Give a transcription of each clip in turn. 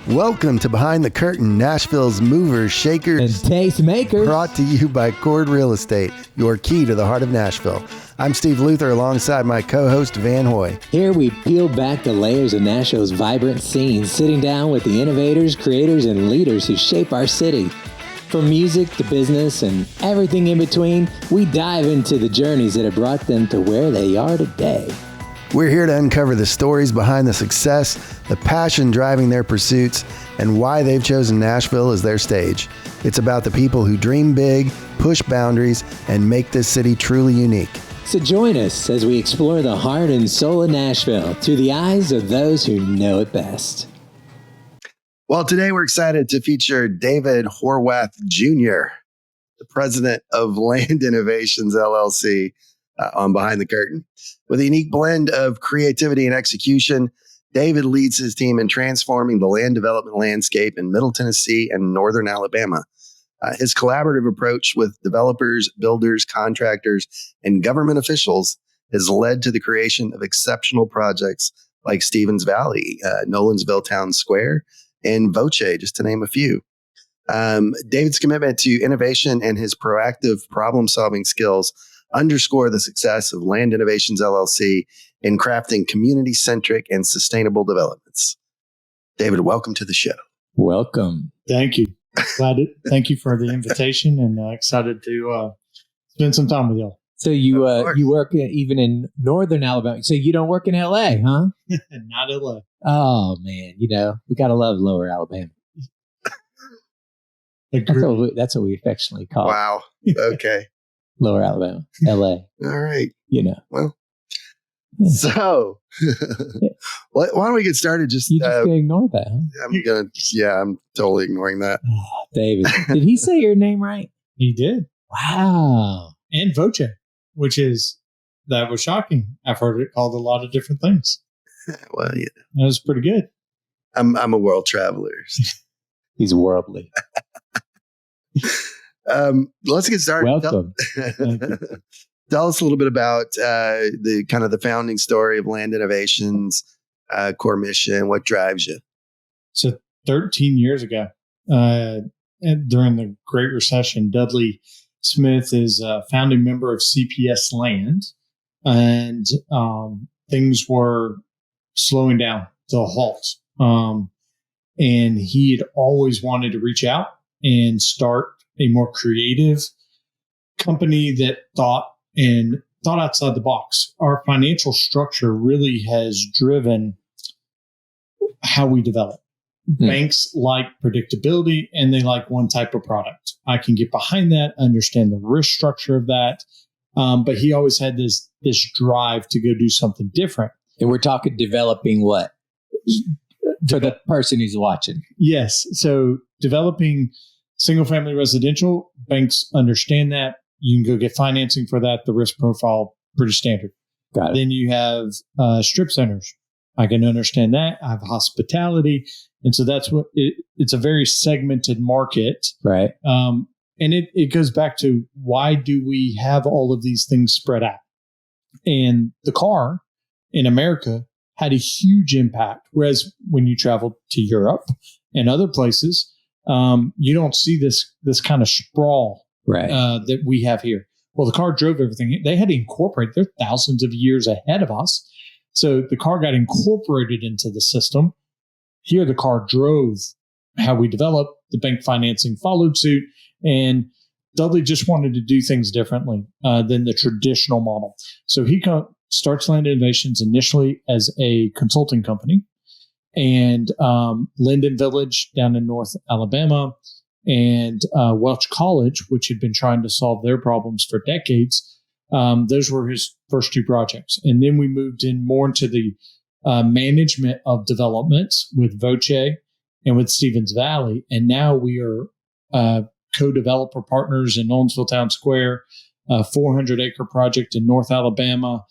Welcome to Behind the Curtain, Nashville's movers, shakers, and tastemakers. Brought to you by Chord Real Estate, your key to the heart of Nashville. I'm Steve Luther alongside my co-host Van Hoy. Here we peel back the layers of Nashville's vibrant scene, sitting down with the innovators, creators, and leaders who shape our city. From music to business and everything in between, we dive into the journeys that have brought them to where they are today. We're here to uncover the stories behind the success, the passion driving their pursuits, and why they've chosen Nashville as their stage. It's about the people who dream big, push boundaries, and make this city truly unique. So join us as we explore the heart and soul of Nashville through the eyes of those who know it best. Well, today we're excited to feature David Horwath Jr., the president of Land Innovations LLC, on Behind the Curtain. With a unique blend of creativity and execution, David leads his team in transforming the land development landscape in Middle Tennessee and Northern Alabama. His collaborative approach with developers, builders, contractors, and government officials has led to the creation of exceptional projects like Stevens Valley, Nolensville Town Square, and Voce, just to name a few. David's commitment to innovation and his proactive problem-solving skills underscore the success of Land Innovations LLC in crafting community-centric and sustainable developments. David, welcome to the show. Welcome. Thank you. Thank you for the invitation, and excited to spend some time with y'all. So you work even in Northern Alabama. So you don't work in LA, huh? Not LA. Oh man, we gotta love Lower Alabama. That's what we affectionately call it. Wow. Okay. Lower Alabama, LA. All right. Well, so why don't we get started? You just gonna ignore that, huh? I'm totally ignoring that. Oh, David, did he say your name right? He did. Wow. And Voce, that was shocking. I've heard it called a lot of different things. Well, yeah. That was pretty good. I'm a world traveler. He's worldly. Let's get started. Welcome. Tell us a little bit about the founding story of Land Innovations, core mission, what drives you. So 13 years ago, during the Great Recession, Dudley Smith is a founding member of CPS Land, and things were slowing down to a halt. And he had always wanted to reach out and start a more creative company that thought outside the box. Our financial structure really has driven how we develop. Mm-hmm. Banks like predictability, and they like one type of product. I can get behind that, understand the risk structure of that. But he always had this drive to go do something different. And we're talking developing what? For the person who's watching. Yes. So developing single-family residential, banks understand that. You can go get financing for that. The risk profile, pretty standard. Got it. Then you have strip centers. I can understand that. I have hospitality. And so that's what it's a very segmented market. Right. And it goes back to, why do we have all of these things spread out? And the car in America had a huge impact. Whereas when you travel to Europe and other places, you don't see this kind of sprawl that we have here. Well, the car drove everything. They had to incorporate. They're thousands of years ahead of us. So the car got incorporated into the system. Here, the car drove how we developed. The bank financing followed suit. And Dudley just wanted to do things differently than the traditional model. So he starts Land Innovations initially as a consulting company. And Linden Village down in North Alabama, and Welch College, which had been trying to solve their problems for decades. Those were his first two projects. And then we moved in more into the management of developments with Voce and with Stevens Valley. And now we are co-developer partners in Nolensville Town Square, a 400-acre project in North Alabama.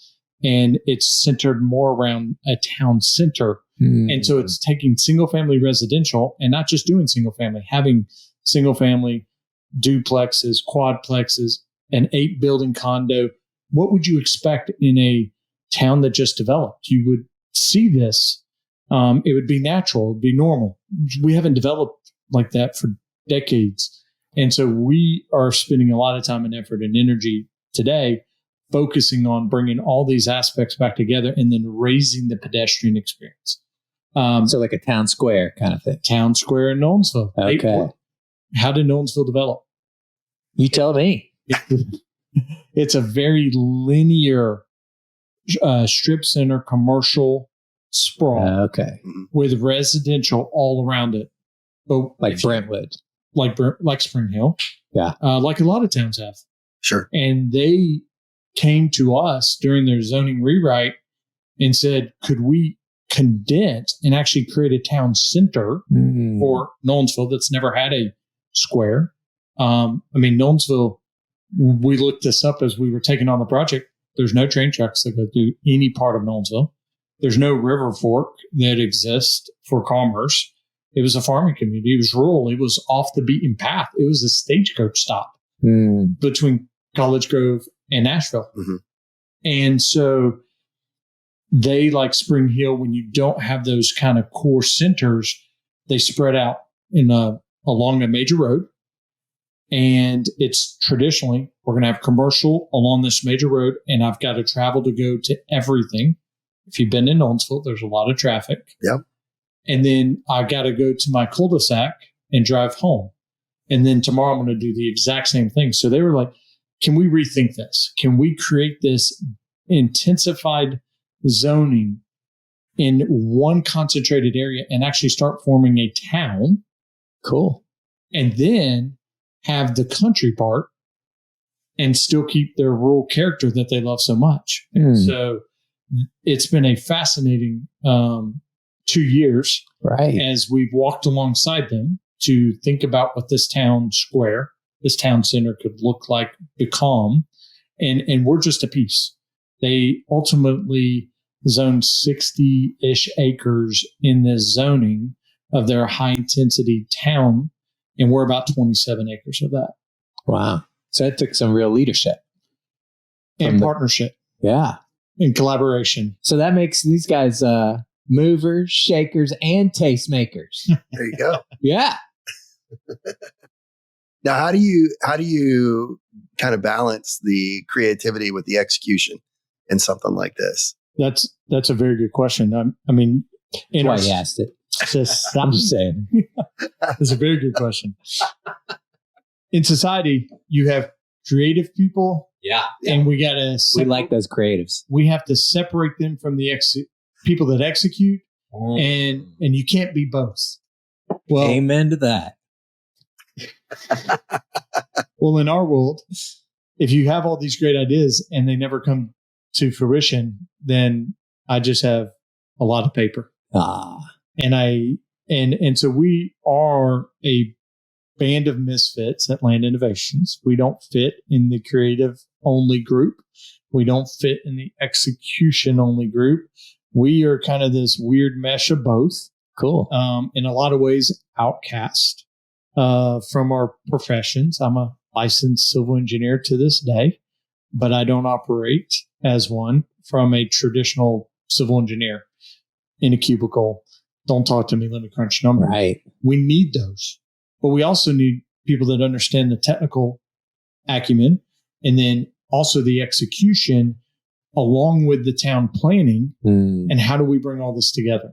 And it's centered more around a town center. Mm. And so it's taking single-family residential and not just doing single-family, having single-family duplexes, quadplexes, an 8-building condo. What would you expect in a town that just developed? You would see this it would be natural, it would be normal. We haven't developed like that for decades. And so we are spending a lot of time and effort and energy today focusing on bringing all these aspects back together and then raising the pedestrian experience. So like a town square kind of thing. Town square in Nolensville. Okay. How did Nolensville develop? You tell me. It's a very linear strip center commercial sprawl. Okay. With residential all around it. But Like Brentwood. Like Spring Hill. Yeah. Like a lot of towns have. Sure. And they came to us during their zoning rewrite and said, could we condense and actually create a town center for Nolensville that's never had a square? Nolensville, we looked this up as we were taking on the project. There's no train tracks that go through any part of Nolensville. There's no river fork that exists for commerce. It was a farming community. It was rural. It was off the beaten path. It was a stagecoach stop between College Grove and Nashville. Mm-hmm. And so they, like Spring Hill, when you don't have those kind of core centers, they spread out along a major road. And it's traditionally, we're going to have commercial along this major road, and I've got to travel to go to everything. If you've been in Nolensville, there's a lot of traffic. Yep. And then I got to go to my cul-de-sac and drive home. And then tomorrow I'm going to do the exact same thing. So they were like, can we rethink this? Can we create this intensified zoning in one concentrated area and actually start forming a town? Cool. And then have the country part and still keep their rural character that they love so much. So it's been a fascinating 2 years, right, as we've walked alongside them to think about what this town square, this town center could look like, become, and we're just a piece. They ultimately zoned 60-ish acres in this zoning of their high intensity town, and we're about 27 acres of that. Wow. So it took some real leadership and partnership. Yeah. And collaboration. So that makes these guys movers, shakers, and tastemakers. There you go. Yeah. Now, how do you kind of balance the creativity with the execution in something like this? That's a very good question. That's why he asked it. I'm just saying. That's a very good question. In society, you have creative people. Yeah. And we like those creatives. We have to separate them from the people that execute, and you can't be both. Well, amen to that. Well, in our world, if you have all these great ideas and they never come to fruition, then I just have a lot of paper. And so we are a band of misfits at Land Innovations. We don't fit in the creative only group. We don't fit in the execution only group. We are kind of this weird mesh of both. Cool. In a lot of ways, outcast from our professions. I'm a licensed civil engineer to this day, but I don't operate as one from a traditional civil engineer in a cubicle. Don't talk to me. Let me crunch numbers. Right. We need those. But we also need people that understand the technical acumen and then also the execution along with the town planning. And how do we bring all this together?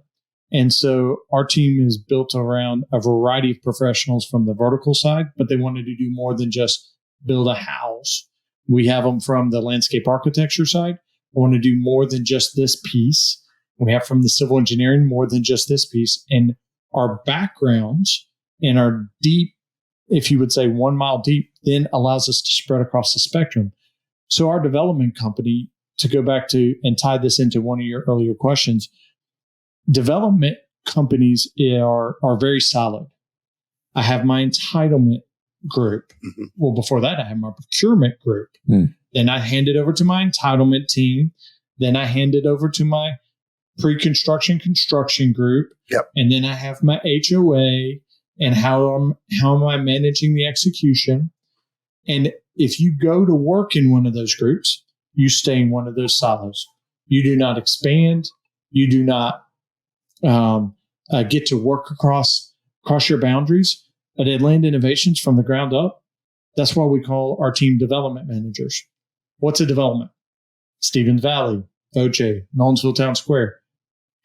And so our team is built around a variety of professionals from the vertical side, but they wanted to do more than just build a house. We have them from the landscape architecture side. I want to do more than just this piece. We have from the civil engineering more than just this piece. And our backgrounds and our deep, if you would say 1 mile deep, then allows us to spread across the spectrum. So our development company, to go back to and tie this into one of your earlier questions, development companies are very solid. I have my entitlement group. Mm-hmm. Well, before that, I have my procurement group. Then I hand it over to my entitlement team. Then I hand it over to my pre-construction construction group. Yep. And then I have my HOA and how am I managing the execution. And if you go to work in one of those groups, you stay in one of those silos. You do not expand. You do not get to work across your boundaries. But at Land Innovations from the ground up, that's why we call our team development managers. What's a development? Stevens Valley, Voce, Nolensville Town Square.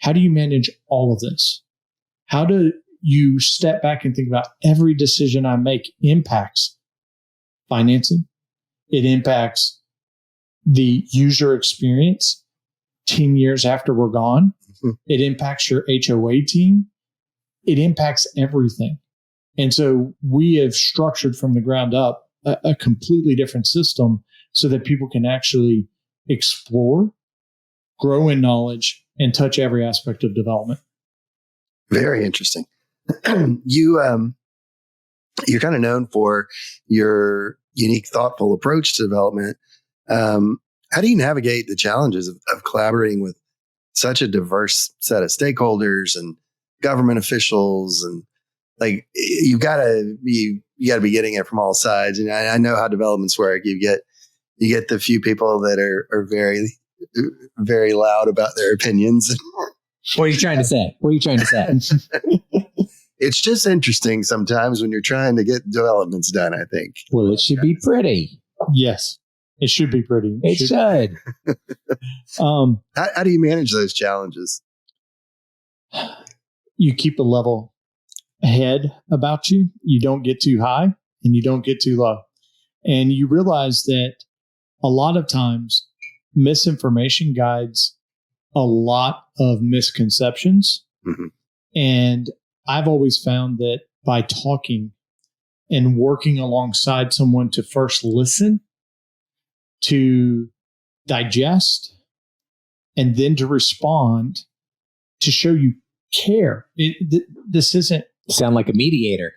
How do you manage all of this? How do you step back and think about every decision I make impacts financing? It impacts the user experience 10 years after we're gone. Mm-hmm. It impacts your HOA team. It impacts everything. And so we have structured from the ground up a completely different system so that people can actually explore, grow in knowledge, and touch every aspect of development. Very interesting. You're kind of known for your unique, thoughtful approach to development. How do you navigate the challenges of collaborating with such a diverse set of stakeholders and government officials? And like, you got to be getting it from all sides. And I know how developments work. You get the few people that are very, very loud about their opinions. What are you trying to say? It's just interesting sometimes when you're trying to get developments done, I think. Well, it should be pretty. Yes, it should be pretty. It should. How do you manage those challenges? You keep a level head about you. You don't get too high and you don't get too low. And you realize that a lot of times misinformation guides a lot of misconceptions. Mm-hmm. And I've always found that by talking and working alongside someone to first listen, to digest, and then to respond, to show you care. This isn't... You sound like a mediator.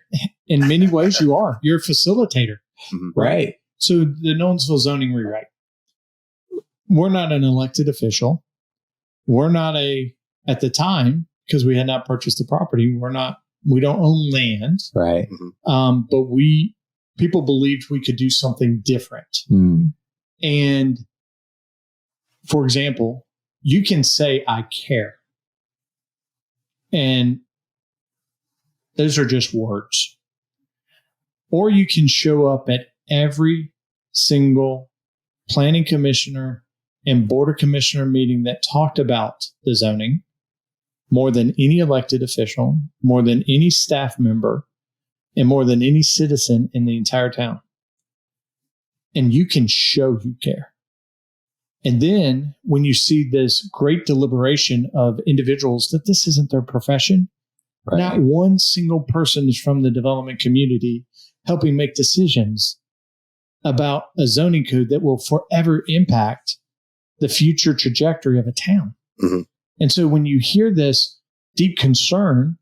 In many ways, you are. You're a facilitator. Mm-hmm. Right. So the Nolensville zoning rewrite. We're not an elected official. We're not at the time, because we had not purchased the property, we don't own land. Right. But people believed we could do something different. Mm. And for example, you can say, I care. And those are just words. Or you can show up at every single planning commissioner and board of commissioner meeting that talked about the zoning more than any elected official, more than any staff member, and more than any citizen in the entire town. And you can show you care. And then when you see this great deliberation of individuals that this isn't their profession, right. Not one single person is from the development community helping make decisions about a zoning code that will forever impact the future trajectory of a town. Mm-hmm. And so when you hear this deep concern,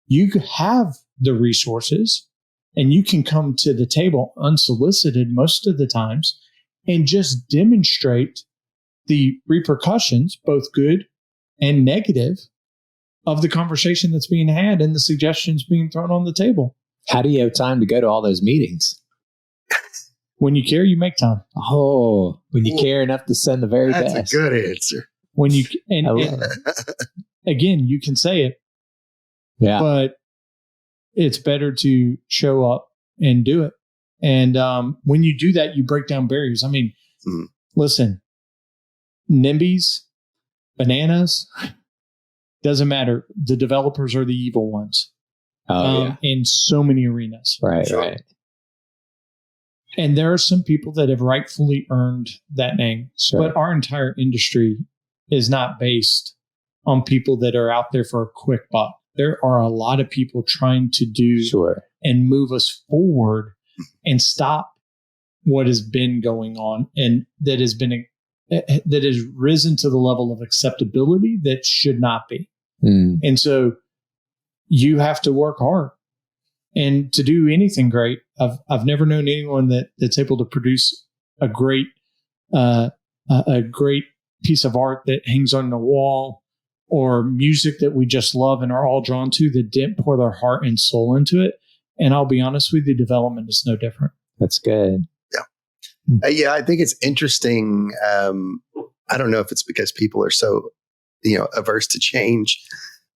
you have the resources and you can come to the table unsolicited most of the times and just demonstrate the repercussions, both good and negative, of the conversation that's being had and the suggestions being thrown on the table. How do you have time to go to all those meetings? When you care, you make time. Oh, when you care enough to send the very best. That's a good answer. When you and again, you can say it, yeah, but it's better to show up and do it. And when you do that, you break down barriers. I mean, listen, NIMBYs, bananas, doesn't matter. The developers are the evil ones. In so many arenas. Right, right. And there are some people that have rightfully earned that name. Sure. But our entire industry is not based on people that are out there for a quick buck. There are a lot of people trying to do and move us forward and stop what has been going on and that has risen to the level of acceptability that should not be. Mm. And so you have to work hard. And to do anything great, I've never known anyone that's able to produce a great piece of art that hangs on the wall, or music that we just love and are all drawn to, that didn't pour their heart and soul into it. And I'll be honest with you, development is no different. That's good. Yeah. Yeah, I think it's interesting. I don't know if it's because people are so, averse to change,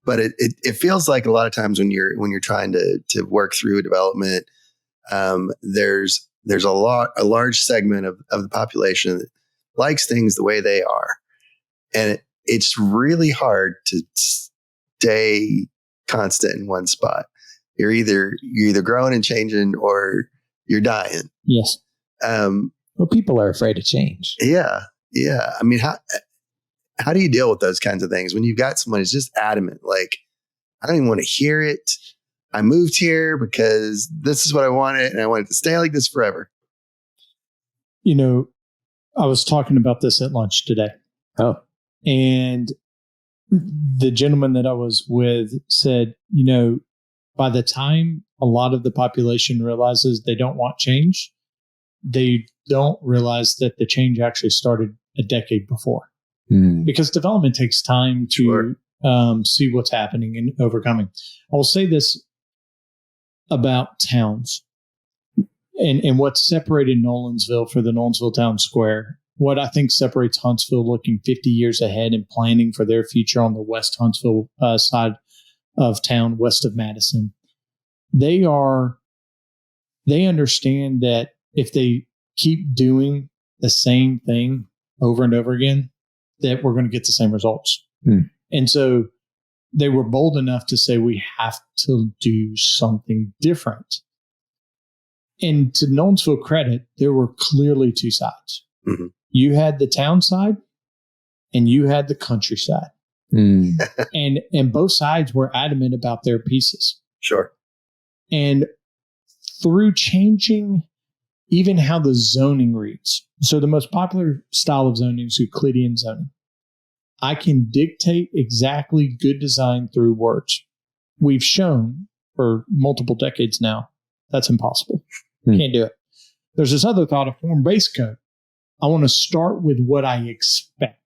but it feels like a lot of times when you're trying to work through a development, there's a large segment of the population that likes things the way they are, and it's really hard to stay constant in one spot. You're either growing and changing, or you're dying. Yes. Well, people are afraid of change. Yeah. I mean, how do you deal with those kinds of things when you've got someone who's just adamant, like, I don't even want to hear it. I moved here because this is what I wanted, and I want it to stay like this forever. You know, I was talking about this at lunch today. Oh. And the gentleman that I was with said, by the time a lot of the population realizes they don't want change, they don't realize that the change actually started a decade before. Because development takes time to see what's happening and overcoming. I will say this about towns and what separated Nolensville for the Nolensville Town Square. What I think separates Huntsville looking 50 years ahead and planning for their future on the West Huntsville side of town, west of Madison. They understand that if they keep doing the same thing over and over again, that we're going to get the same results. And so they were bold enough to say, we have to do something different. And to Nolensville credit, there were clearly two sides. Mm-hmm. You had the town side and you had the countryside. And both sides were adamant about their pieces. Sure. And through changing even how the zoning reads. So the most popular style of zoning is Euclidean zoning. I can dictate exactly good design through words. We've shown for multiple decades now that's impossible. Can't do it. There's this other thought of form-based code. I want to start with what I expect.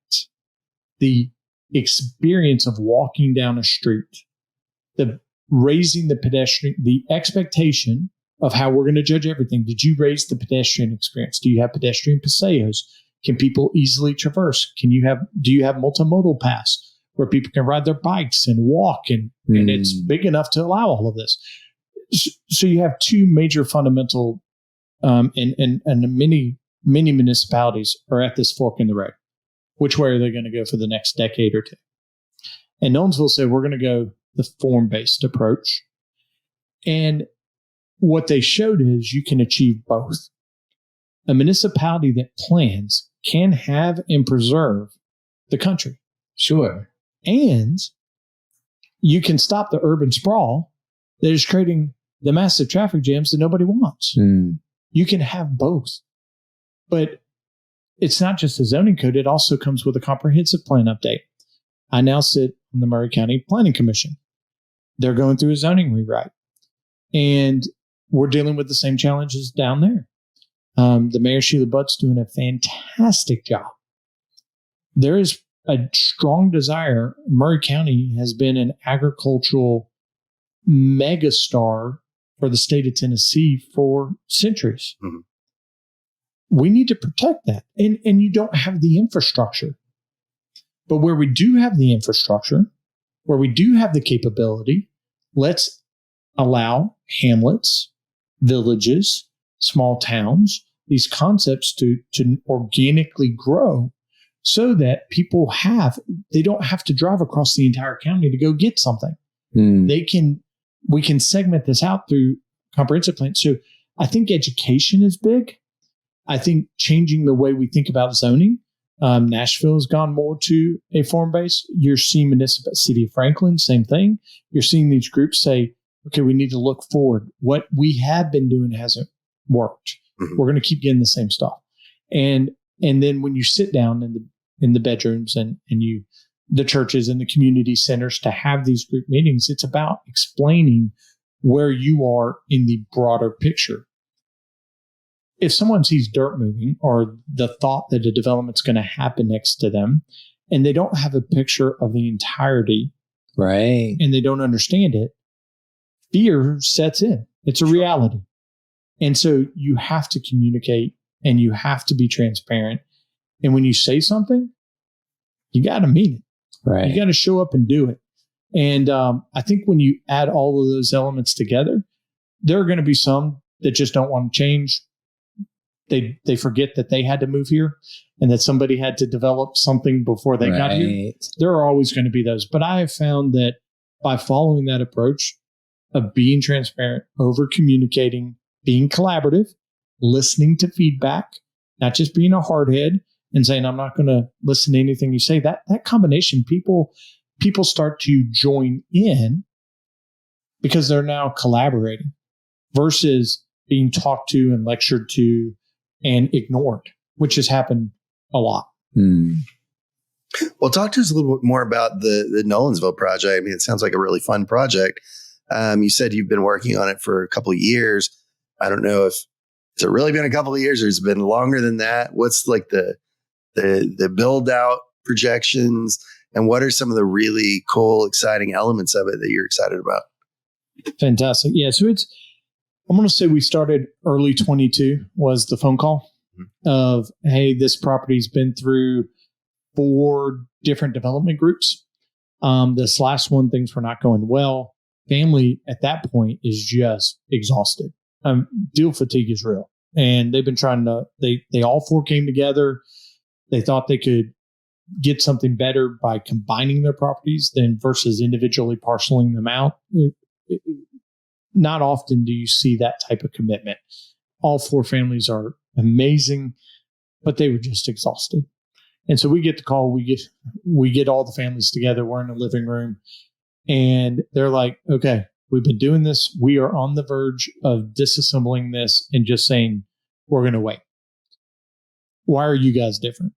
The experience of walking down a street, the raising the pedestrian, the expectation of how we're going to judge everything. Did you raise the pedestrian experience? Do you have pedestrian paseos? Can people easily traverse? Do you have multimodal paths where people can ride their bikes and walk and it's big enough to allow all of this? So you have two major fundamental, and many municipalities are at this fork in the road. Which way are they going to go for the next decade or two? And Nolensville said, we're going to go the form-based approach. And what they showed is you can achieve both. A municipality that plans can have and preserve the country. Sure. And you can stop the urban sprawl that is creating the massive traffic jams that nobody wants. You can have both. But it's not just a zoning code. It also comes with a comprehensive plan update. I now sit on the Murray County Planning Commission. They're going through a zoning rewrite. And we're dealing with the same challenges down there. The Mayor Sheila Butt's doing a fantastic job. There is a strong desire. Murray County has been an agricultural megastar for the state of Tennessee for centuries. Mm-hmm. We need to protect that. And you don't have the infrastructure. But where we do have the infrastructure, where we do have the capability, let's allow hamlets, villages, small towns, these concepts to organically grow so that people they don't have to drive across the entire county to go get something. We can segment this out through comprehensive plans. So I think education is big. I think changing the way we think about zoning. Nashville has gone more to a form base. You're seeing City of Franklin, same thing. You're seeing these groups say, okay, we need to look forward. What we have been doing hasn't worked. Mm-hmm. We're going to keep getting the same stuff. And then when you sit down in the bedrooms and the churches and the community centers to have these group meetings, it's about explaining where you are in the broader picture. If someone sees dirt moving or the thought that a development's going to happen next to them and they don't have a picture of the entirety, right, and they don't understand it, fear sets in. It's a reality. And so you have to communicate and you have to be transparent. And when you say something, you got to mean it. Right. You got to show up and do it. And I think when you add all of those elements together, there are going to be some that just don't want to change. They forget that they had to move here and that somebody had to develop something before they got here. There are always going to be those. But I have found that by following that approach of being transparent, over communicating, being collaborative, listening to feedback, not just being a hardhead and saying, I'm not going to listen to anything you say, that combination, people start to join in because they're now collaborating versus being talked to and lectured to and ignored, which has happened a lot. Well, talk to us a little bit more about the Nolensville project. I mean, it sounds like a really fun project. You said you've been working on it for a couple of years. I don't know if it's really been a couple of years or it's been longer than that. What's like the build out projections, and what are some of the really cool, exciting elements of it that you're excited about? Fantastic. Yeah. So I'm going to say we started early 22 was the phone call of, hey, this property's been through 4 different development groups. This last one, things were not going well. Family at that point is just exhausted. Deal fatigue is real. And they've been trying to, they all 4 came together. They thought they could get something better by combining their properties than versus individually parceling them out. Not often do you see that type of commitment. All 4 families are amazing, but they were just exhausted. And so we get the call, we get all the families together. We're in a living room and they're like, okay, we've been doing this. We are on the verge of disassembling this and just saying, we're going to wait. Why are you guys different?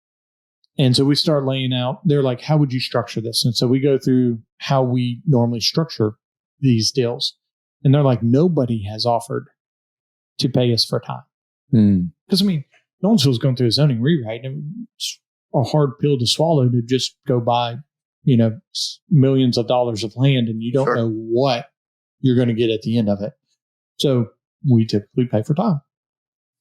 And so we start laying out, they're like, how would you structure this? And so we go through how we normally structure these deals. And they're like, nobody has offered to pay us for time. Because, I mean, Nolensville's going through a zoning rewrite. And it's a hard pill to swallow to just go buy, millions of dollars of land and you don't know what you're going to get at the end of it. So we typically pay for time.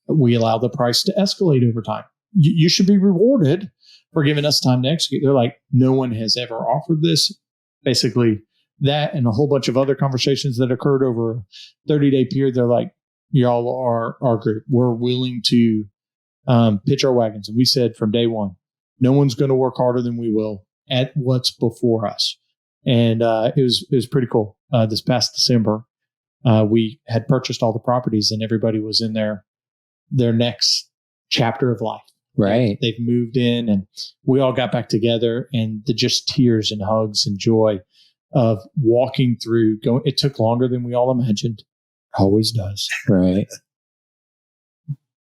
We allow the price to escalate over time. You should be rewarded for giving us time to execute. They're like, no one has ever offered this. Basically, that and a whole bunch of other conversations that occurred over a 30-day period. They're like, y'all are our group. We're willing to pitch our wagons. And we said from day one, no one's going to work harder than we will at what's before us. And it was pretty cool. This past December, we had purchased all the properties and everybody was in their next chapter of life. Right. They've moved in and we all got back together and the just tears and hugs and joy of walking through going. It took longer than we all imagined. Always does. Right.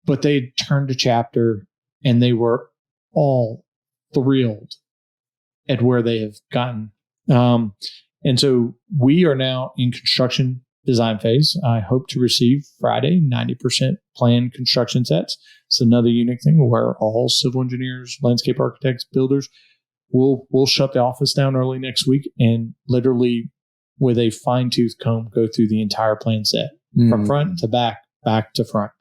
But they turned a chapter and they were all thrilled at where they have gotten. And so we are now in construction design phase. I hope to receive Friday 90% planned construction sets. It's another unique thing where all civil engineers, landscape architects, builders we'll shut the office down early next week and literally with a fine-tooth comb go through the entire plan set from front to back to front.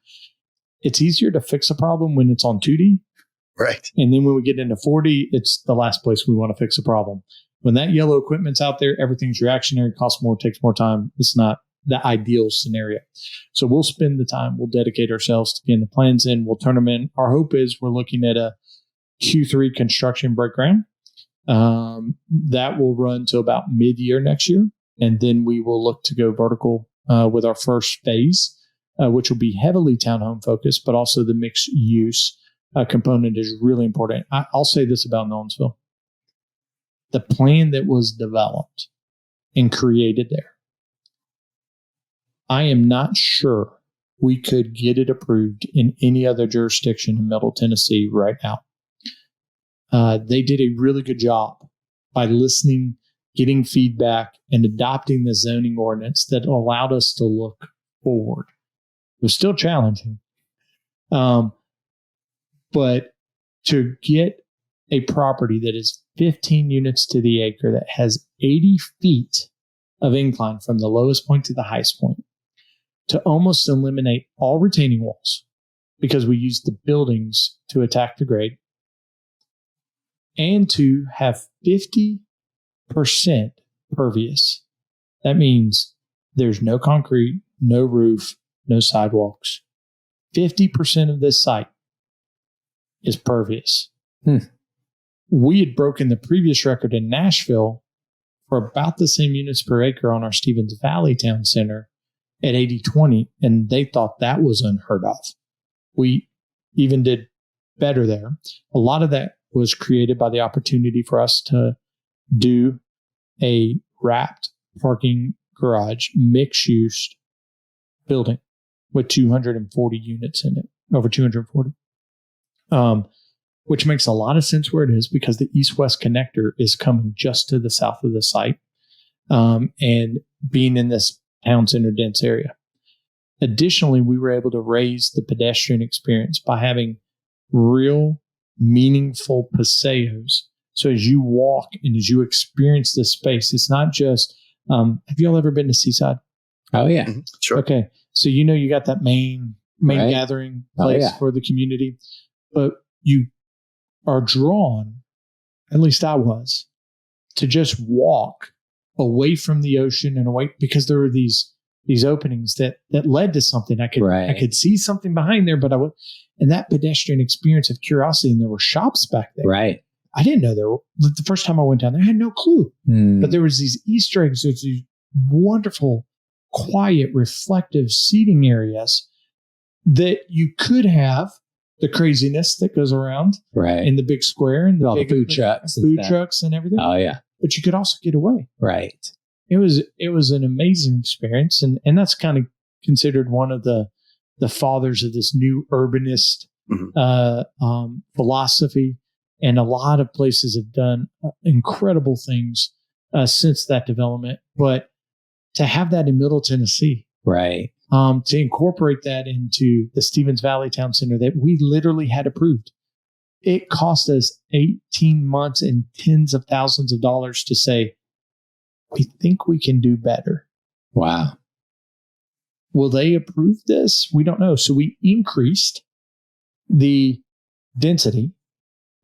It's easier to fix a problem when it's on 2D. Right. And then when we get into 4D, it's the last place we want to fix a problem. When that yellow equipment's out there, everything's reactionary, costs more, takes more time. It's not the ideal scenario. So we'll spend the time, we'll dedicate ourselves to getting the plans in, we'll turn them in. Our hope is we're looking at a Q3 construction break ground. That will run to about mid-year next year. And then we will look to go vertical with our first phase, which will be heavily townhome focused, but also the mixed use component is really important. I'll say this about Nolensville. The plan that was developed and created there, I am not sure we could get it approved in any other jurisdiction in Middle Tennessee right now. They did a really good job by listening, getting feedback, and adopting the zoning ordinance that allowed us to look forward. It was still challenging. But to get a property that is 15 units to the acre that has 80 feet of incline from the lowest point to the highest point, to almost eliminate all retaining walls because we used the buildings to attack the grade, and to have 50% pervious. That means there's no concrete, no roof, no sidewalks. 50% of this site is pervious. We had broken the previous record in Nashville for about the same units per acre on our Stevens Valley Town Center at 80/20, and they thought that was unheard of. We even did better there. A lot of that was created by the opportunity for us to do a wrapped parking garage, mixed-use building with 240 units in it, over 240, which makes a lot of sense where it is because the east-west connector is coming just to the south of the site and being in this town center dense area. Additionally, we were able to raise the pedestrian experience by having real meaningful paseos. So as you walk and as you experience this space, it's not just, have you all ever been to Seaside? Oh, yeah. Mm-hmm. Sure. Okay. So you got that main Right. gathering place for the community, but you are drawn, at least I was, to just walk away from the ocean and away because there were these openings that led to something. I could see something behind there, but and that pedestrian experience of curiosity, and there were shops back there. Right. I didn't know there were. The first time I went down there, I had no clue. But there was these Easter eggs. There's these wonderful, quiet, reflective seating areas that you could have the craziness that goes around in the big square and all the food trucks, trucks and everything. Oh yeah. But you could also get away. Right. It was an amazing experience, and that's kind of considered one of the fathers of this new urbanist philosophy. And a lot of places have done incredible things since that development. But to have that in Middle Tennessee, right, to incorporate that into the Stevens Valley Town Center that we literally had approved, it cost us 18 months and tens of thousands of dollars to say, we think we can do better. Wow. Will they approve this? We don't know. So we increased the density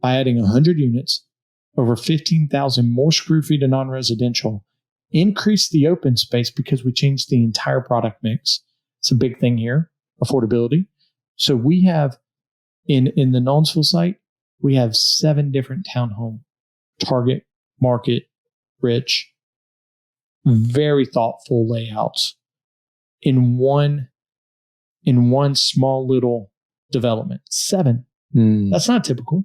by adding 100 units, over 15,000 more square feet of non-residential, increased the open space because we changed the entire product mix. It's a big thing here, affordability. So we have, in the Nolensville site, we have 7 different townhome, target, market, rich, very thoughtful layouts in one small little development. 7. That's not typical.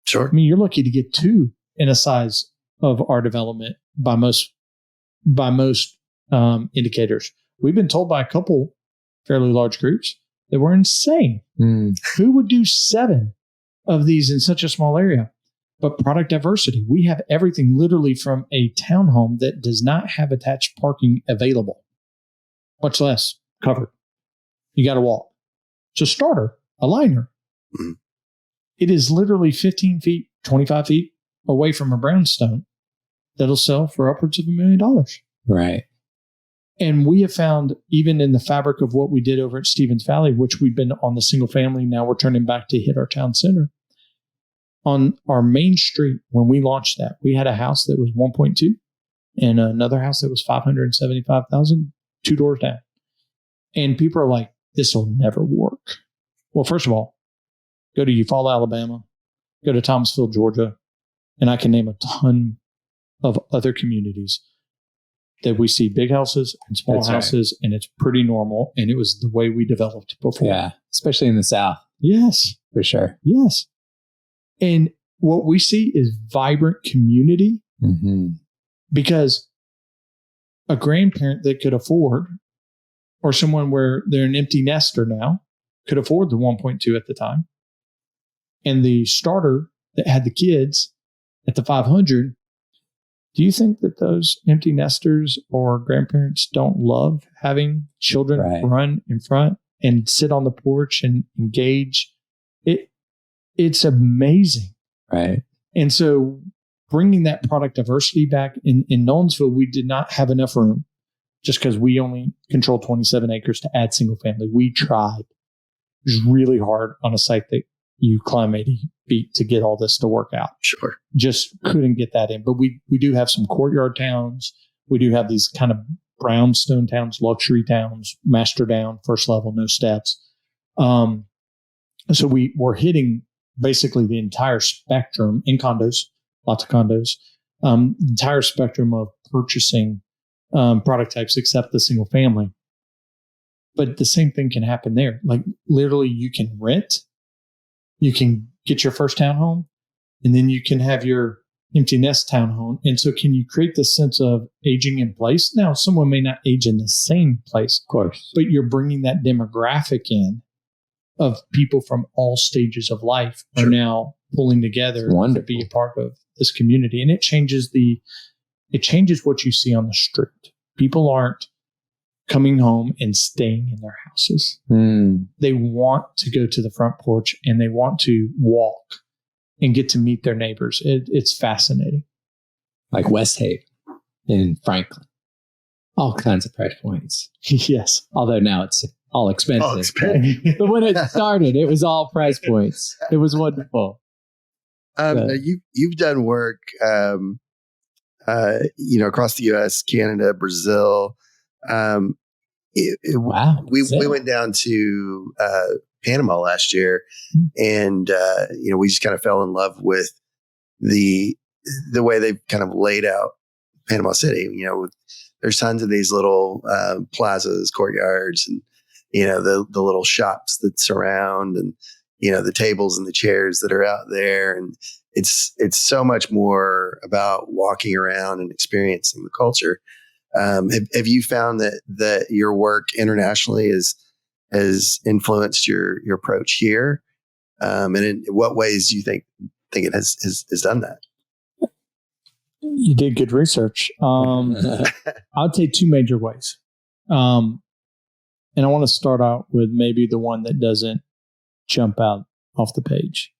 Sure. I mean, you're lucky to get 2 in a size of our development by most indicators. We've been told by a couple fairly large groups that we're insane. Who would do 7 of these in such a small area? But product diversity. We have everything literally from a townhome that does not have attached parking available, much less covered. You got to walk. It's a starter, a liner. It is literally 15 feet, 25 feet away from a brownstone that'll sell for upwards of $1 million. Right. And we have found, even in the fabric of what we did over at Stevens Valley, which we've been on the single family, now we're turning back to hit our town center. On our main street, when we launched that, we had a house that was 1.2 and another house that was 575,000, 2 doors down. And people are like, this will never work. Well, first of all, go to Eufaula, Alabama, go to Thomasville, Georgia, and I can name a ton of other communities that we see big houses and small houses, and it's pretty normal. And it was the way we developed before. Yeah, especially in the South. Yes. For sure. Yes. And what we see is vibrant community because a grandparent that could afford, or someone where they're an empty nester now, could afford the 1.2 at the time. And the starter that had the kids at the 500, do you think that those empty nesters or grandparents don't love having children run in front and sit on the porch and engage? It's amazing. Right. And so bringing that product diversity back in Nolensville, we did not have enough room just because we only control 27 acres to add single family. We tried. It was really hard on a site that you climb 80 feet to get all this to work out. Sure. Just couldn't get that in. But we do have some courtyard towns. We do have these kind of brownstone towns, luxury towns, master down, first level, no steps. So we're hitting basically the entire spectrum in condos, lots of condos, entire spectrum of purchasing product types except the single family. But the same thing can happen there. Like literally you can rent, you can get your first townhome, and then you can have your empty nest townhome. And so can you create this sense of aging in place? Now, someone may not age in the same place, Of course. but you're bringing that demographic in of people from all stages of life are now pulling together to be a part of this community. And it changes what you see on the street. People aren't coming home and staying in their houses. They want to go to the front porch and they want to walk and get to meet their neighbors. It's fascinating. Like West Haven in Franklin. All kinds of price points. Yes. Although now it's all expensive. But when it started, it was all price points. It was wonderful. You've done work, across the U.S., Canada, Brazil. Wow. We went down to Panama last year, and we just kind of fell in love with the way they've kind of laid out Panama City. There's tons of these little plazas, courtyards, and the little shops that surround, and the tables and the chairs that are out there, and it's so much more about walking around and experiencing the culture. Have you found that your work internationally has influenced your approach here? And in what ways do you think it has done that? You did good research. I'd say two major ways. And I want to start out with maybe the one that doesn't jump out off the page.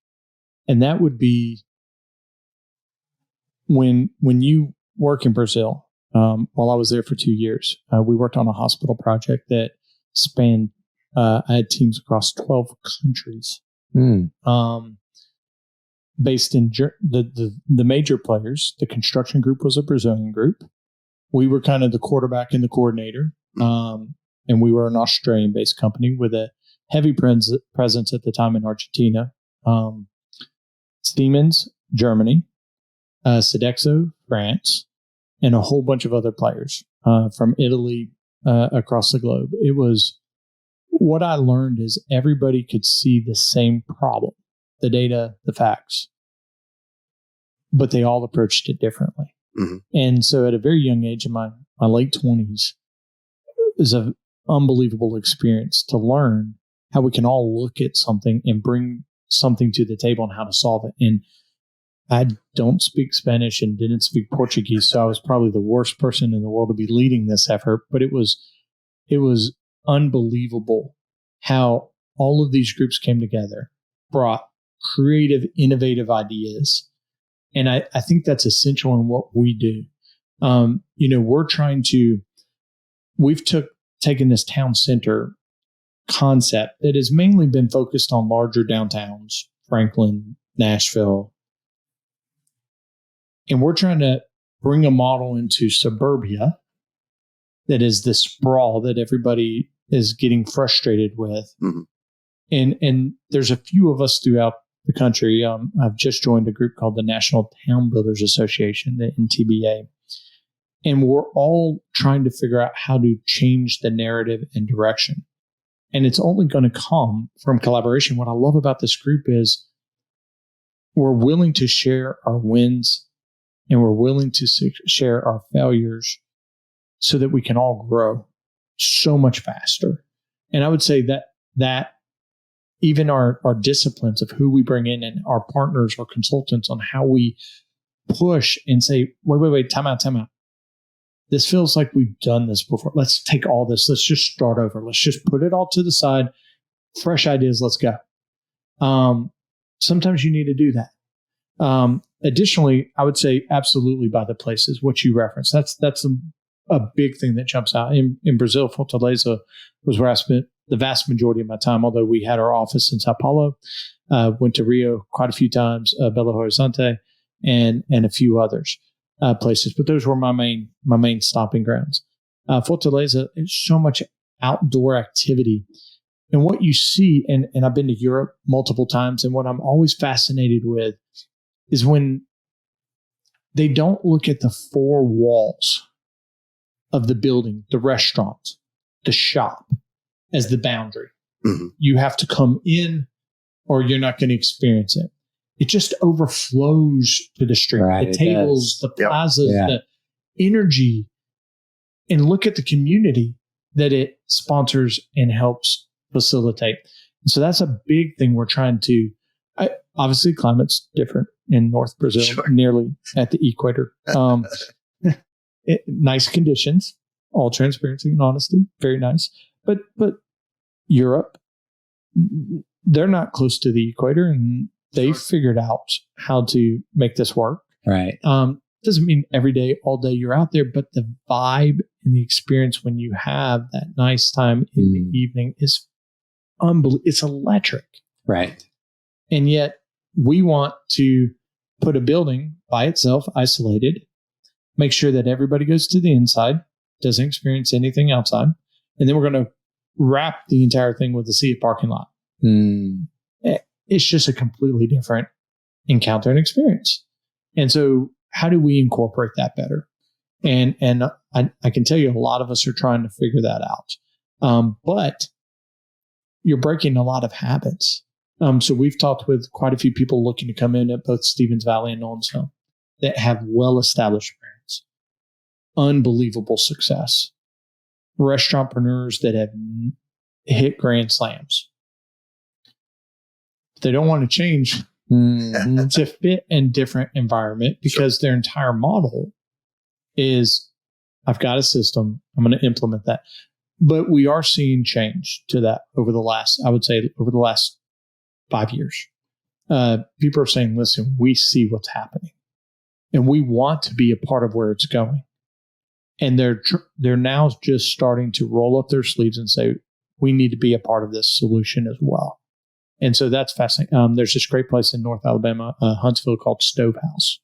And that would be when you work in Brazil. While I was there for 2 years, we worked on a hospital project that spanned, I had teams across 12 countries, based in the major players. The construction group was a Brazilian group. We were kind of the quarterback and the coordinator. And we were an Australian-based company with a heavy presence at the time in Argentina. Siemens, Germany, Sodexo, France, and a whole bunch of other players from Italy across the globe. It was what I learned is everybody could see the same problem, the data, the facts, but they all approached it differently. And so at a very young age, in my late 20s, it was an unbelievable experience to learn how we can all look at something and bring something to the table and how to solve it. And I don't speak Spanish and didn't speak Portuguese, so I was probably the worst person in the world to be leading this effort. But it was unbelievable how all of these groups came together, brought creative, innovative ideas. And I think that's essential in what we do. We've taken this town center concept that has mainly been focused on larger downtowns, Franklin, Nashville. And we're trying to bring a model into suburbia that is the sprawl that everybody is getting frustrated with. And there's a few of us throughout the country. I've just joined a group called the National Town Builders Association, the NTBA. And we're all trying to figure out how to change the narrative and direction. And it's only going to come from collaboration. What I love about this group is we're willing to share our wins and we're willing to share our failures so that we can all grow so much faster. And I would say that even our disciplines of who we bring in and our partners or consultants on how we push and say, wait, time out. This feels like we've done this before. Let's take all this. Let's just start over. Let's just put it all to the side. Fresh ideas. Let's go. Sometimes you need to do that. Additionally, I would say absolutely by the places, what you referenced. That's a big thing that jumps out. In Brazil, Fortaleza was where I spent the vast majority of my time, although we had our office in Sao Paulo. Went to Rio quite a few times, Belo Horizonte, and a few others. places, but those were my main stopping grounds. Fortaleza is so much outdoor activity. And what you see, and I've been to Europe multiple times, and what I'm always fascinated with is when they don't look at the four walls of the building, the restaurant, the shop, as the boundary. Mm-hmm. You have to come in or you're not going to experience it. It just overflows to the street, the tables, the plazas, the energy, and look at the community that it sponsors and helps facilitate. And so that's a big thing we're trying to, obviously climate's different in North Brazil, nearly at the equator. Nice conditions, all transparency and honesty, very nice. But Europe, they're not close to the equator, and they figured out how to make this work. Right. Doesn't mean every day, all day you're out there, but the vibe and the experience when you have that nice time in the evening is unbelievable. It's electric. Right. And yet we want to put a building by itself, isolated, make sure that everybody goes to the inside, doesn't experience anything outside. And then we're going to wrap the entire thing with a sea of parking lot. It's just a completely different encounter and experience. And so how do we incorporate that better? And I can tell you a lot of us are trying to figure that out. But you're breaking a lot of habits. So we've talked with quite a few people looking to come in at both Stevens Valley and Nolensville that have well-established brands, unbelievable success, restaurantpreneurs that have hit grand slams. They don't want to change to fit in different environment because their entire model is, I've got a system, I'm going to implement that. But we are seeing change to that over the last 5 years. People are saying, listen, we see what's happening and we want to be a part of where it's going. And they're now just starting to roll up their sleeves and say, we need to be a part of this solution as well. And so that's fascinating. There's this great place in North Alabama, Huntsville, called Stove House.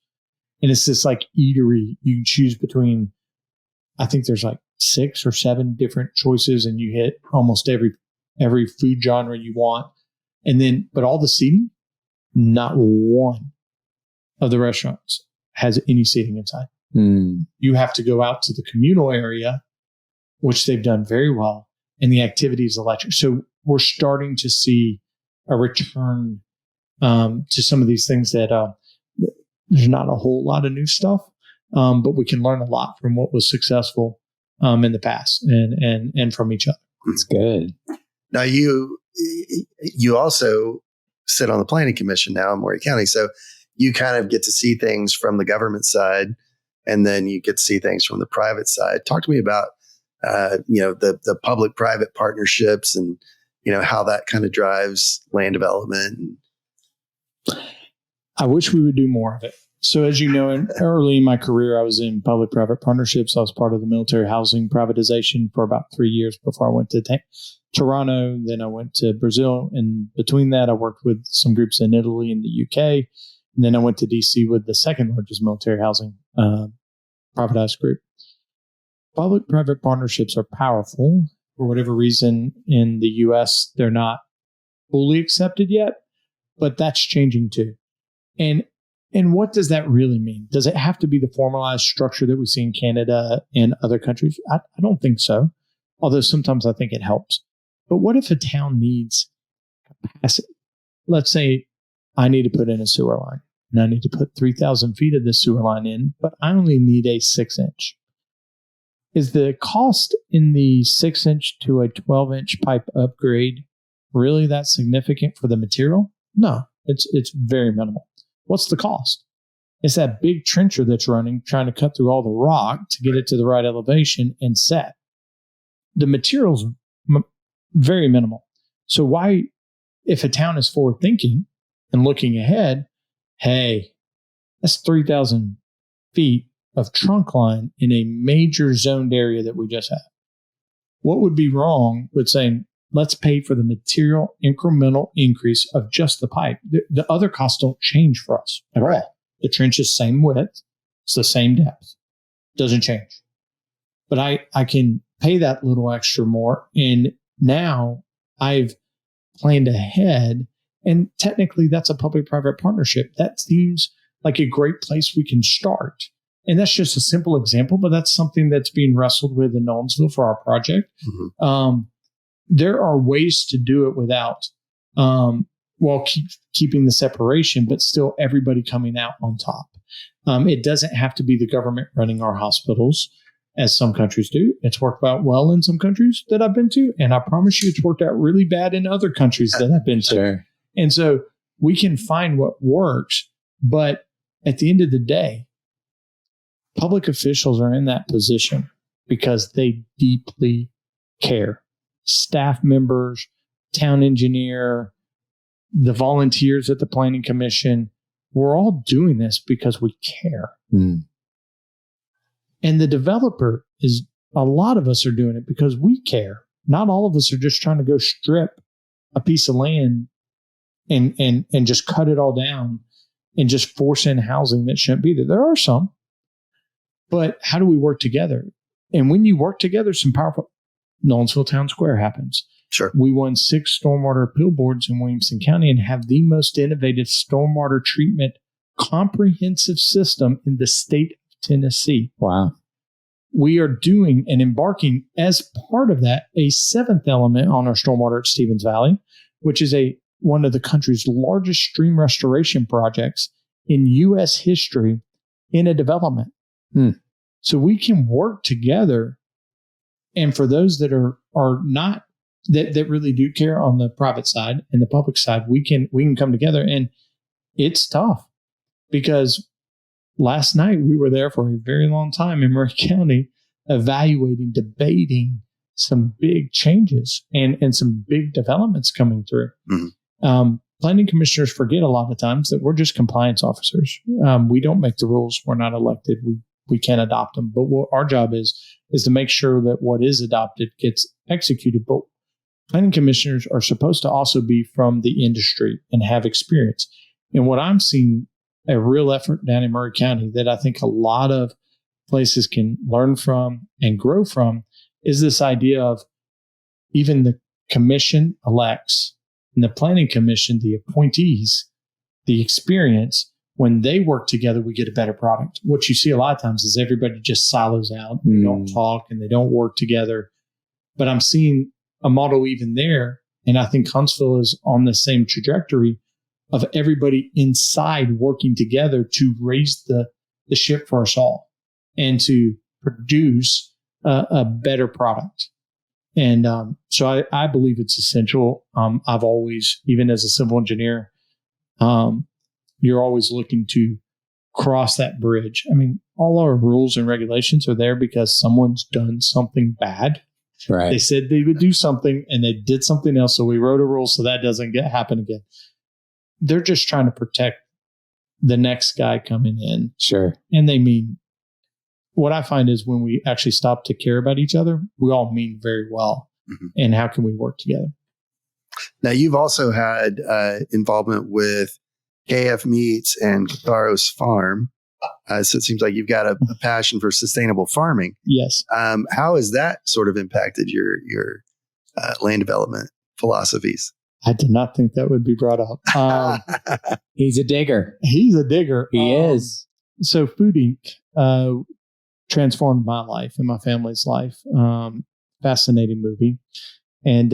And it's this like eatery. You can choose between, I think there's like 6 or 7 different choices, and you hit almost every food genre you want. And then, but all the seating, not one of the restaurants has any seating inside. You have to go out to the communal area, which they've done very well, and the activity is electric. So we're starting to see a return to some of these things that there's not a whole lot of new stuff, but we can learn a lot from what was successful in the past and from each other. It's good. Now you also sit on the planning commission now in Maury County, so you kind of get to see things from the government side, and then you get to see things from the private side. Talk to me about the public-private partnerships and how that kind of drives land development. I wish we would do more of it. So as you know, early in my career, I was in public-private partnerships. I was part of the military housing privatization for about 3 years before I went to Toronto. Then I went to Brazil. And between that, I worked with some groups in Italy and the UK. And then I went to DC with the second largest military housing privatized group. Public-private partnerships are powerful. For whatever reason, in the U.S., they're not fully accepted yet, but that's changing too. And what does that really mean? Does it have to be the formalized structure that we see in Canada and other countries? I don't think so, although sometimes I think it helps. But what if a town needs capacity? Let's say I need to put in a sewer line, and I need to put 3,000 feet of this sewer line in, but I only need a 6-inch. Is the cost in the 6-inch to a 12-inch pipe upgrade really that significant for the material? No, it's very minimal. What's the cost? It's that big trencher that's running, trying to cut through all the rock to get it to the right elevation and set. The material's very minimal. So why, if a town is forward thinking and looking ahead, hey, that's 3,000 feet of trunk line in a major zoned area that we just have. What would be wrong with saying, let's pay for the material incremental increase of just the pipe? The other costs don't change for us at all. The trench is same width. It's the same depth. Doesn't change. But I can pay that little extra more. And now I've planned ahead. And technically, that's a public-private partnership. That seems like a great place we can start. And that's just a simple example, but that's something that's being wrestled with in Nolensville for our project. Mm-hmm. There are ways to do it without, while keeping the separation, but still everybody coming out on top. It doesn't have to be the government running our hospitals, as some countries do. It's worked out well in some countries that I've been to, and I promise you it's worked out really bad in other countries that I've been to. Sure. And so we can find what works, but at the end of the day, public officials are in that position because they deeply care. Staff members, town engineer, the volunteers at the planning commission, we're all doing this because we care. Mm. And the developer a lot of us are doing it because we care. Not all of us are just trying to go strip a piece of land and just cut it all down and just force in housing that shouldn't be there. There are some, but how do we work together? And when you work together, some powerful Nolensville Town Square happens. Sure. We won 6 stormwater appeal boards in Williamson County and have the most innovative stormwater treatment comprehensive system in the state of Tennessee. Wow. We are doing and embarking as part of that a 7th element on our stormwater at Stevens Valley, which is one of the country's largest stream restoration projects in U.S. history in a development. So we can work together. And for those that are not, that really do care on the private side and the public side, we can come together. And it's tough because last night we were there for a very long time in Murray County evaluating, debating some big changes and some big developments coming through. Mm-hmm. Planning commissioners forget a lot of times that we're just compliance officers. We don't make the rules. We're not elected. We can't adopt them. But what our job is to make sure that what is adopted gets executed. But planning commissioners are supposed to also be from the industry and have experience. And what I'm seeing, a real effort down in Murray County that I think a lot of places can learn from and grow from, is this idea of even the commission elects and the planning commission, the appointees, the experience. When they work together, we get a better product. What you see a lot of times is everybody just silos out. They don't talk and they don't work together. But I'm seeing a model even there. And I think Huntsville is on the same trajectory of everybody inside working together to raise the ship for us all and to produce a better product. And so I believe it's essential. I've always, even as a civil engineer, you're always looking to cross that bridge. I mean, all our rules and regulations are there because someone's done something bad. Right. They said they would do something and they did something else. So we wrote a rule so that doesn't happen again. They're just trying to protect the next guy coming in. Sure. And they mean, what I find is when we actually stop to care about each other, we all mean very well. Mm-hmm. And how can we work together? Now, you've also had involvement with KF Meats and Catharos Farm. So it seems like you've got a passion for sustainable farming. Yes. How has that sort of impacted your land development philosophies? I did not think that would be brought up. He's a digger. He's a digger. He is. So Food Inc. Transformed my life and my family's life. Fascinating movie. And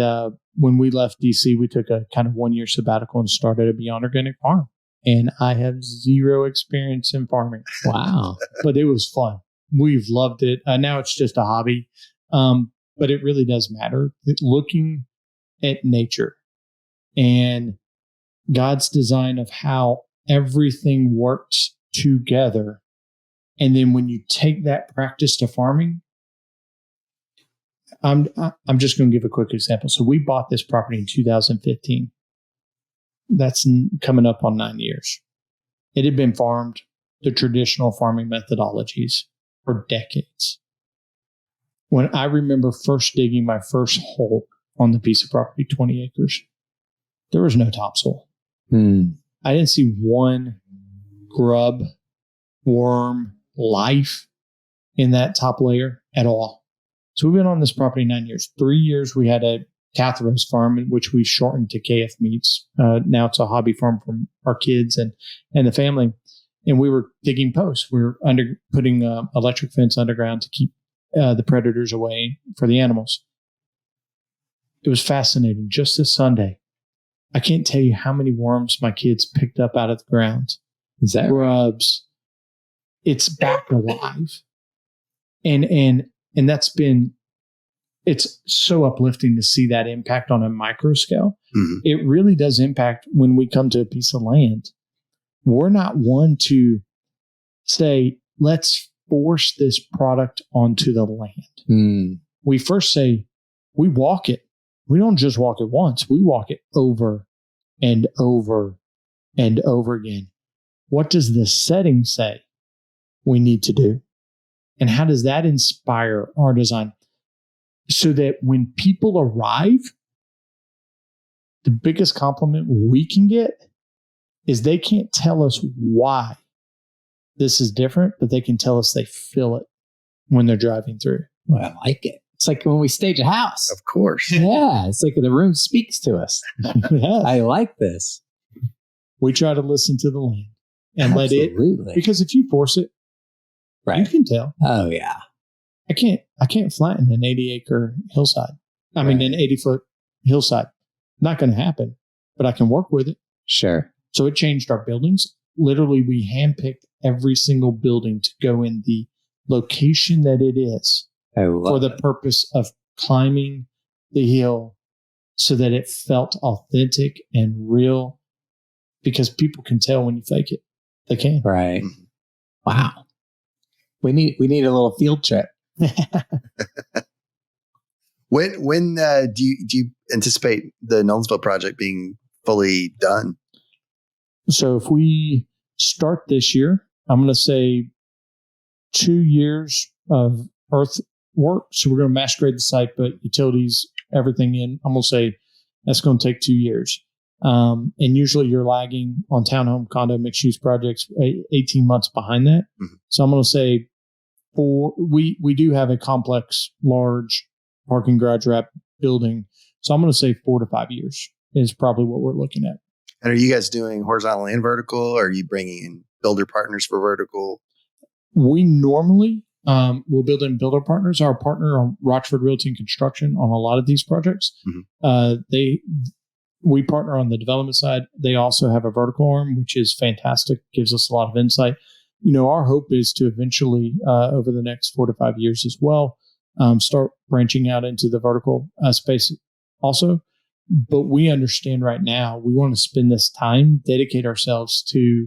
when we left DC, we took a kind of 1-year sabbatical and started a Beyond Organic Farm. And I have 0 experience in farming. Wow. But it was fun. We've loved it. Now it's just a hobby. But it really does matter. Looking at nature and God's design of how everything works together. And then when you take that practice to farming, I'm just going to give a quick example. So we bought this property in 2015. That's coming up on 9 years. It had been farmed the traditional farming methodologies for decades. When I remember first digging my first hole on the piece of property, 20 acres, there was no topsoil. I didn't see one grub, worm, life in that top layer at all. So we've been on this property 9 years. 3 years we had a Catherine's farm, which we shortened to KF Meats. Now it's a hobby farm for our kids and the family. And we were digging posts. We were putting electric fence underground to keep the predators away for the animals. It was fascinating. Just this Sunday, I can't tell you how many worms my kids picked up out of the ground. Is that grubs? It's back alive, and that's been. It's so uplifting to see that impact on a micro scale. Mm-hmm. It really does impact when we come to a piece of land. We're not one to say, let's force this product onto the land. Mm. We first say, we walk it. We don't just walk it once. We walk it over and over and over again. What does the setting say we need to do? And how does that inspire our design? So that when people arrive, the biggest compliment we can get is they can't tell us why this is different, but they can tell us they feel it when they're driving through. Well, I like it. It's like when we stage a house. Of course. Yeah, it's like the room speaks to us. Yes. I like this. We try to listen to the land and Absolutely. let it, because if you force it, you Right. can tell. Oh, yeah. I can't flatten an 80-acre hillside. I mean, an 80-foot hillside. Not going to happen, but I can work with it. Sure. So it changed our buildings. Literally, we handpicked every single building to go in the location that it is I love for the it. purpose of climbing the hill so that it felt authentic and real, because people can tell when you fake it. They can. Right. Mhm. Wow. We need a little field trip. When do you anticipate the Nolensville project being fully done? So if we start this year, I'm going to say 2 years of earth work. So we're going to mass grade the site, but utilities, everything in. I'm going to say that's going to take 2 years. And usually you're lagging on townhome, condo, mixed use projects 18 months behind that. Mhm. So I'm going to say we do have a complex, large parking garage wrap building. So I'm going to say 4 to 5 years is probably what we're looking at. And are you guys doing horizontal and vertical? Or are you bringing in builder partners for vertical? We normally will build in builder partners. Our partner on Rochford Realty and Construction on a lot of these projects. Mm-hmm. We partner on the development side. They also have a vertical arm, which is fantastic. Gives us a lot of insight. You know, our hope is to eventually, over the next 4 to 5 years as well, start branching out into the vertical space also. But we understand right now we want to spend this time, dedicate ourselves to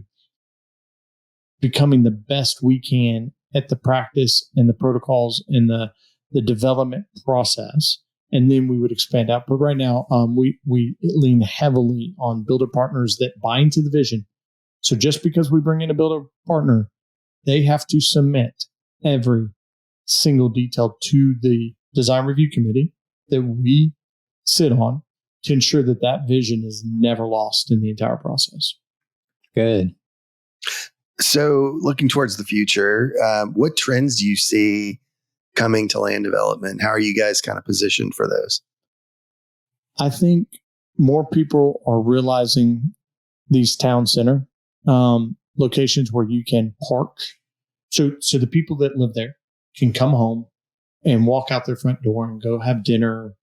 becoming the best we can at the practice and the protocols and the development process. And then we would expand out. But right now, we lean heavily on builder partners that buy into the vision. So just because we bring in a builder partner, they have to submit every single detail to the design review committee that we sit on to ensure that that vision is never lost in the entire process. Good. So looking towards the future, what trends do you see coming to land development? How are you guys kind of positioned for those? I think more people are realizing these town center locations where you can park. So the people that live there can come home and walk out their front door and go have dinner,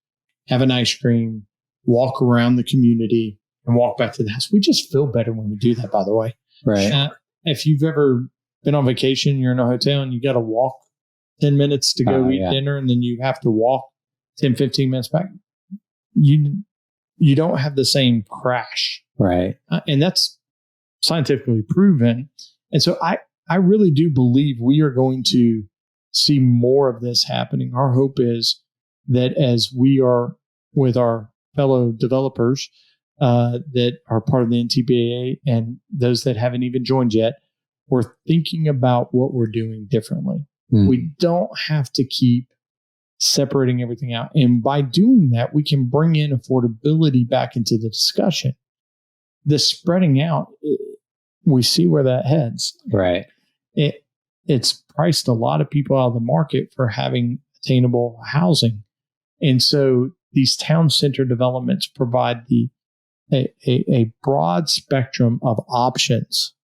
have an ice cream, walk around the community, and walk back to the house. We just feel better when we do that, by the way. Right. If you've ever been on vacation, you're in a hotel and you got to walk 10 minutes to go eat dinner, and then you have to walk 10, 15 minutes back. You don't have the same crash. Right. And that's scientifically proven. And so I really do believe we are going to see more of this happening. Our hope is that as we are with our fellow developers that are part of the NTPAA and those that haven't even joined yet, we're thinking about what we're doing differently. We don't have to keep separating everything out. And by doing that, we can bring in affordability back into the discussion. The spreading out, we see where that heads. Right. it's priced a lot of people out of the market for having attainable housing. And so these town center developments provide a broad spectrum of options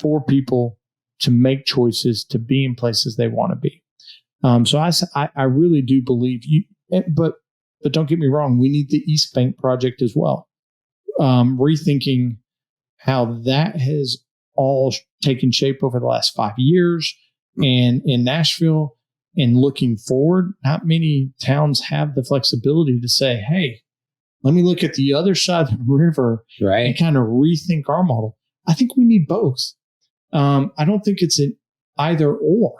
for people to make choices to be in places they want to be. So I really do believe but don't get me wrong, we need the East Bank project as well. Rethinking how that has all taken shape over the last 5 years, and in Nashville, and looking forward, not many towns have the flexibility to say, hey, let me look at the other side of the river and kind of rethink our model. I think we need both. I don't think it's an either or.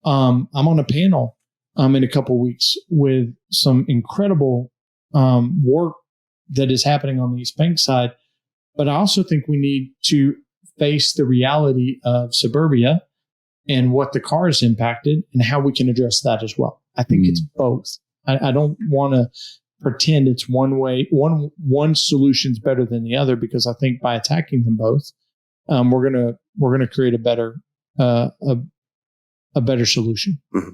I'm on a panel in a couple of weeks with some incredible work that is happening on the East Bank side. But I also think we need to face the reality of suburbia and what the car has impacted and how we can address that as well. I think it's both. I don't want to pretend it's one way, one solution's better than the other, because I think by attacking them both, we're gonna create a better solution. Mm-hmm.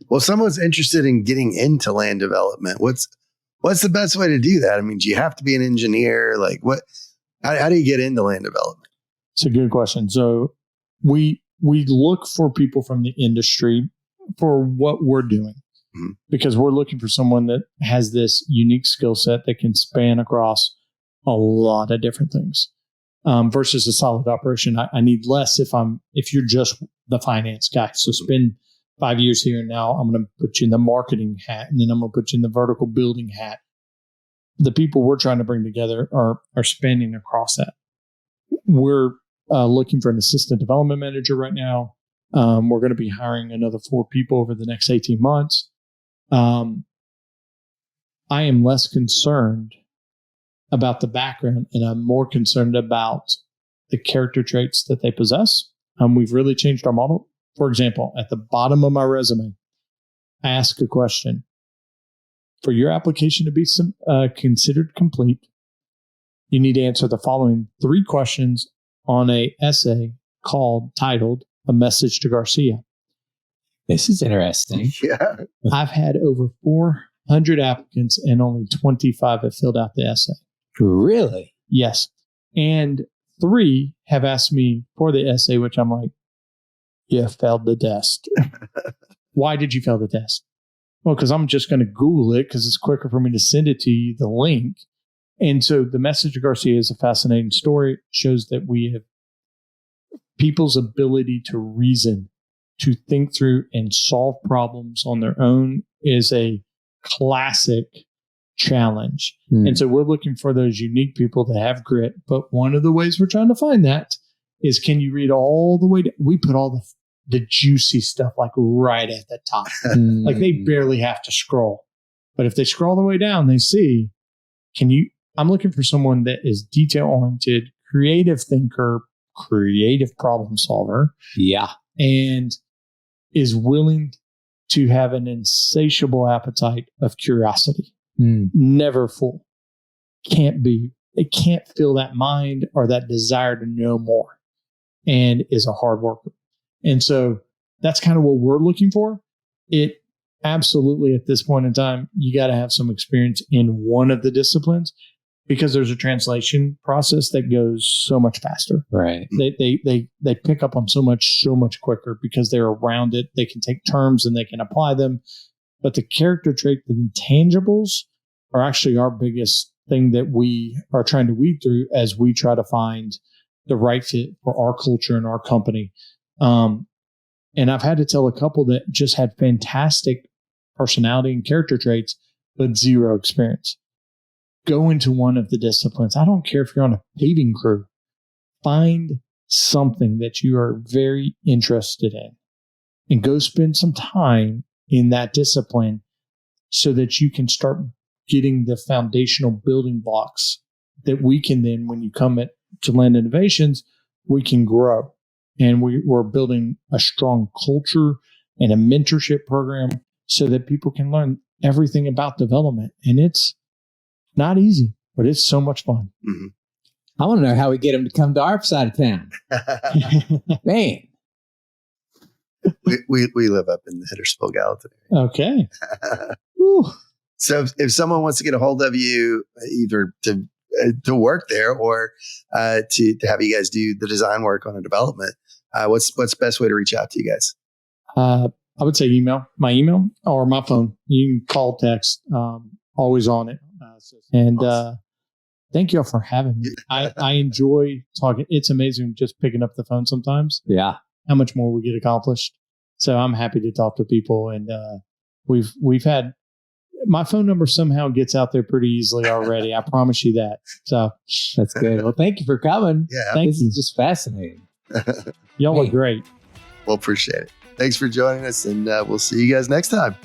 Well, if someone's interested in getting into land development, what's the best way to do that? I mean, do you have to be an engineer? Like, how do you get into land development? It's a good question. So we look for people from the industry for what we're doing, because we're looking for someone that has this unique skill set that can span across a lot of different things, versus a solid operation. I need less if you're just the finance guy. So spend 5 years here, and now I'm going to put you in the marketing hat, and then I'm going to put you in the vertical building hat. The people we're trying to bring together are spanning across that. We're looking for an assistant development manager right now. We're going to be hiring another 4 people over the next 18 months. I am less concerned about the background, and I'm more concerned about the character traits that they possess. We've really changed our model. For example, at the bottom of my resume, I ask a question. For your application to be considered complete, you need to answer the following 3 questions on an essay titled A Message to Garcia. This is interesting. Yeah. I've had over 400 applicants, and only 25 have filled out the essay. Really? Yes. And 3 have asked me for the essay, which I'm like, you failed the test. Why did you fail the test? Well, because I'm just going to Google it, because it's quicker for me to send it to you, the link. And so the Message to Garcia is a fascinating story. It shows that we have people's ability to reason, to think through and solve problems on their own is a classic challenge. And so we're looking for those unique people that have grit. But one of the ways we're trying to find that is, can you read all the way down? We put all the juicy stuff like right at the top. Like they barely have to scroll. But if they scroll the way down, they see, I'm looking for someone that is detail-oriented, creative thinker, creative problem solver. Yeah. And is willing to have an insatiable appetite of curiosity. Never full. It can't fill that mind or that desire to know more, and is a hard worker. And so that's kind of what we're looking for. It absolutely, at this point in time, you got to have some experience in one of the disciplines, because there's a translation process that goes so much faster. Right. They pick up on so much quicker because they're around it. They can take terms and they can apply them. But the character trait, the intangibles, are actually our biggest thing that we are trying to weed through as we try to find the right fit for our culture and our company. And I've had to tell a couple that just had fantastic personality and character traits, but zero experience. Go into one of the disciplines. I don't care if you're on a paving crew. Find something that you are very interested in and go spend some time in that discipline so that you can start getting the foundational building blocks that we can then, when you come to Land Innovations, we can grow. And we're building a strong culture and a mentorship program so that people can learn everything about development. And it's not easy, but it's so much fun. I want to know how we get them to come to our side of town. Man, we live up in the Hiddersville, Gallatin. Okay. Whew. So if someone wants to get a hold of you, either to work there or to have you guys do the design work on a development, what's the best way to reach out to you guys? I would say my email or my phone. You can call, text, always on it. And thank you all for having me. I enjoy talking. It's amazing just picking up the phone sometimes. Yeah. How much more we get accomplished. So I'm happy to talk to people. And we've had, my phone number somehow gets out there pretty easily already. I promise you that. So that's good. Well, thank you for coming. Yeah. This is just fascinating. Y'all are great. Well, appreciate it. Thanks for joining us, and we'll see you guys next time.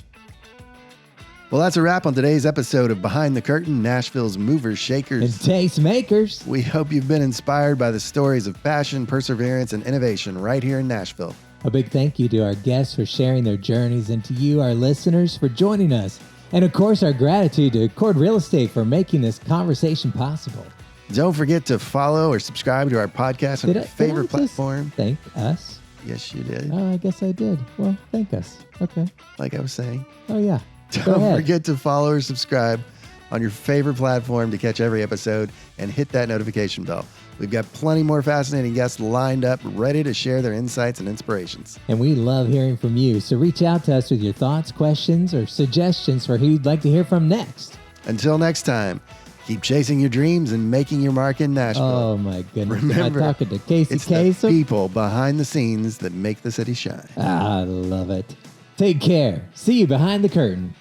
Well, that's a wrap on today's episode of Behind the Curtain, Nashville's movers, shakers, And taste makers. We hope you've been inspired by the stories of passion, perseverance, and innovation right here in Nashville. A big thank you to our guests for sharing their journeys and to you, our listeners, for joining us. And of course, our gratitude to Chord Real Estate for making this conversation possible. Don't forget to follow or subscribe to our podcast on your favorite platform. Thank us. Yes, you did. Oh, I guess I did. Well, thank us. Okay. Like I was saying. Oh, yeah. Don't forget to follow or subscribe on your favorite platform to catch every episode and hit that notification bell. We've got plenty more fascinating guests lined up, ready to share their insights and inspirations. And we love hearing from you. So reach out to us with your thoughts, questions, or suggestions for who you'd like to hear from next. Until next time, keep chasing your dreams and making your mark in Nashville. Oh, my goodness. Remember, Am I talking to Casey it's Kasem? the people behind the scenes that make the city shine. I love it. Take care. See you behind the curtain.